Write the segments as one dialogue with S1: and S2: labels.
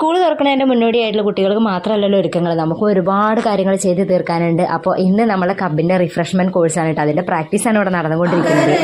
S1: School തുറക്കുന്നതിൻ്റെ മുന്നോടിയായിട്ടുള്ള കുട്ടികൾക്ക് മാത്രമല്ലല്ലോ ഒരുക്കങ്ങൾ, നമുക്ക് ഒരുപാട് കാര്യങ്ങൾ ചെയ്ത് തീർക്കാനുണ്ട്. അപ്പോൾ ഇന്ന് നമ്മളെ കബിൻ്റെ റിഫ്രഷ്മെൻറ്റ് കോഴ്സാണ് കേട്ടോ, അതിൻ്റെ പ്രാക്ടീസാണ് ഇവിടെ നടന്നുകൊണ്ടിരിക്കുന്നത്.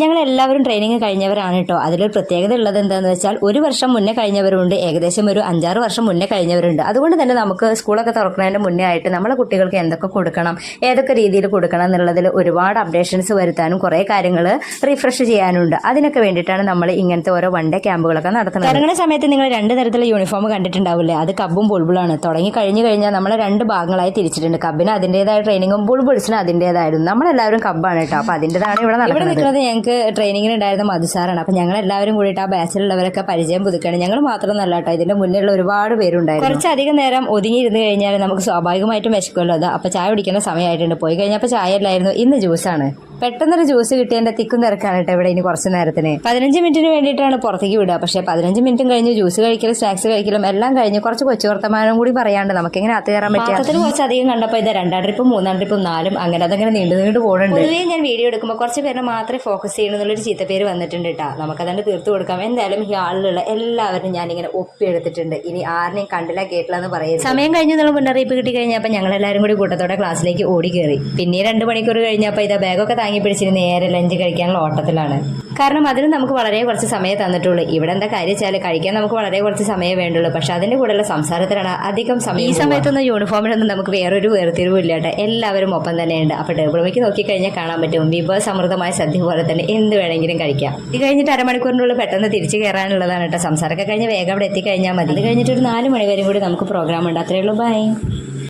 S1: ഞങ്ങളെല്ലാവരും ട്രെയിനിങ് കഴിഞ്ഞവരാണ് കേട്ടോ. അതിലൊരു പ്രത്യേകത ഉള്ളത് എന്താണെന്ന് വെച്ചാൽ 1 വർഷം മുന്നേ കഴിഞ്ഞവരുണ്ട്, ഏകദേശം ഒരു 5-6 വർഷം മുന്നേ കഴിഞ്ഞവരുണ്ട്. അതുകൊണ്ട് തന്നെ നമുക്ക് സ്കൂളൊക്കെ തുറക്കുന്നതിന് മുന്നേ ആയിട്ട് നമ്മളെ കുട്ടികൾക്ക് എന്തൊക്കെ കൊടുക്കണം, ഏതൊക്കെ രീതിയിൽ കൊടുക്കണം എന്നുള്ളതിൽ ഒരുപാട് അപ്ഡേഷൻസ് വരുത്താനും കുറേ കാര്യങ്ങൾ റിഫ്രഷ് ചെയ്യാനുണ്ട്. അതിനൊക്കെ വേണ്ടിയിട്ടാണ് നമ്മൾ ഇങ്ങനത്തെ ഓരോ വൺ ഡേ ക്യാമ്പുകളൊക്കെ നടത്തുന്നത്. തുടങ്ങുന്ന സമയത്ത് നിങ്ങൾ 2 തരത്തിലുള്ള യൂണിഫോം കണ്ടിട്ടുണ്ടാവില്ലേ, അത് കബും ബുൾബുളാണ്. തുടങ്ങി കഴിഞ്ഞാൽ നമ്മളെ 2 ഭാഗങ്ങളായി തിരിച്ചിട്ടുണ്ട്. കബിന് അതിൻ്റെതായ ട്രെയിനിങ്ങും ബുൾബുൾസിന് അതിൻ്റെതായിരുന്നു. നമ്മളെല്ലാവരും കബാണ് കേട്ടോ. അപ്പോൾ അതിൻ്റെതാണ് ഇവിടെ നടക്കുന്നത്. ഞങ്ങൾക്ക് ട്രെയിനിങ്ങിന് ഉണ്ടായിരുന്ന മധുസാറാണ്. അപ്പം ഞങ്ങളെല്ലാവരും കൂടിയിട്ട് ആ ബാച്ചിലുള്ളവരൊക്കെ പരിചയം പുതുക്കുകയാണ്. ഞങ്ങൾ മാത്രമൊന്നല്ല കേട്ടോ, ഇതിൻ്റെ മുന്നിലുള്ള ഒരുപാട് പേരുണ്ടായിരുന്നു. കുറച്ചധികം നേരം ഒതുങ്ങിയിരുന്ന് കഴിഞ്ഞാൽ നമുക്ക് സ്വാഭാവികമായിട്ടും വിശക്കുമല്ലോ. അത് അപ്പോൾ ചായ കുടിക്കുന്ന സമയമായിട്ടുണ്ട്. പോയി കഴിഞ്ഞപ്പോൾ ചായ അല്ലായിരുന്നു, ഇന്ന് ജ്യൂസാണ്. പെട്ടെന്നൊരു ജ്യൂസ് കിട്ടിയതിൻ്റെ തിക്കും തിരക്കാണ് കേട്ടോ ഇവിടെ. ഇനി കുറച്ച് നേരത്തിന് 15 മിനിറ്റിന് വേണ്ടിയിട്ടാണ് പുറത്തേക്ക് വിടുക. പക്ഷേ 15 മിനിറ്റും കഴിഞ്ഞ് ജ്യൂസ് കഴിക്കലും സ്നാക്സ് കഴിക്കലും എല്ലാം കഴിഞ്ഞ് കുറച്ച് കൊച്ചു വർത്തമാനം കൂടി പറയാണ്ട് നമുക്കിങ്ങനെ അത്ത് കയറാൻ പറ്റുക. പാത്രത്തിൽ കുറച്ചധികം കണ്ടപ്പോൾ ഇത് 2ാം ട്രിപ്പും 3ാം ട്രിപ്പും 4ഉം അങ്ങനെ അതങ്ങനെ നീണ്ടു പോകുന്നുണ്ട്. പൊതുവേ ഞാൻ വീഡിയോ എടുക്കുമ്പോൾ കുറച്ച് പേരെ മാത്രമേ ഫോക്കസ് ചെയ്യണമെന്നുള്ളൊരു ചീത്തപ്പേര് വന്നിട്ടുണ്ട് കേട്ടോ. നമുക്കതന്നെ തീർത്തു കൊടുക്കാം. എന്തായാലും ഈ ആളിലുള്ള എല്ലാവരും ഞാനിങ്ങനെ ഒപ്പിയെടുത്തിട്ടുണ്ട്. ഇനി ആരെയും കണ്ടില്ല കേട്ടില്ല എന്ന് പറയുന്നത്. സമയം കഴിഞ്ഞ് എന്നുള്ള മുന്നറിയിപ്പ് കിട്ടി കഴിഞ്ഞപ്പോൾ ഞങ്ങളെല്ലാവരും കൂടി കൂട്ടത്തോടെ ക്ലാസ്സിലേക്ക് ഓടി കയറി. പിന്നെ 2 മണിക്കൂർ കഴിഞ്ഞപ്പോൾ ഇതാ ബാഗൊക്കെ താങ്ങി പിടിച്ചിട്ട് നേരെ ലഞ്ച് കഴിക്കാനുള്ള ഓട്ടത്തിലാണ്. കാരണം അതിന് നമുക്ക് വളരെ കുറച്ച് സമയം തന്നിട്ടുള്ളൂ. ഇവിടെ എന്താ കാര്യം വെച്ചാൽ കഴിക്കാൻ നമുക്ക് വളരെ കുറച്ച് സമയം വേണ്ടുള്ളൂ. പക്ഷെ അതിൻ്റെ കൂടെയുള്ള സംസാരത്തിലാണ് അധികം സമയം. ഈ സമയത്തൊന്നും യൂണിഫോമിനൊന്നും നമുക്ക് വേറൊരു വേർതിരിവില്ല കേട്ടോ. എല്ലാവരും ഒപ്പം തന്നെയുണ്ട്. അപ്പോൾ ടേബിൾ വയ്ക്ക് നോക്കിക്കഴിഞ്ഞാൽ കാണാൻ പറ്റും വിഭവസമൃദ്ധമായ സദ്യ പോലെ തന്നെ എന്ത് വേണമെങ്കിലും കഴിക്കാം. ഇത് കഴിഞ്ഞിട്ട് അരമണിക്കൂറിനുള്ളിൽ പെട്ടെന്ന് തിരിച്ചു കയറാനുള്ളതാണ് കേട്ടോ. സംസാരമൊക്കെ കഴിഞ്ഞ് വേഗം അവിടെ എത്തിക്കഴിഞ്ഞാൽ മതി. അത് കഴിഞ്ഞിട്ട് ഒരു 4 മണി വരെയും കൂടി നമുക്ക് പ്രോഗ്രാം ഉണ്ട്. അത്രയേ ഉള്ളൂ. ബൈ.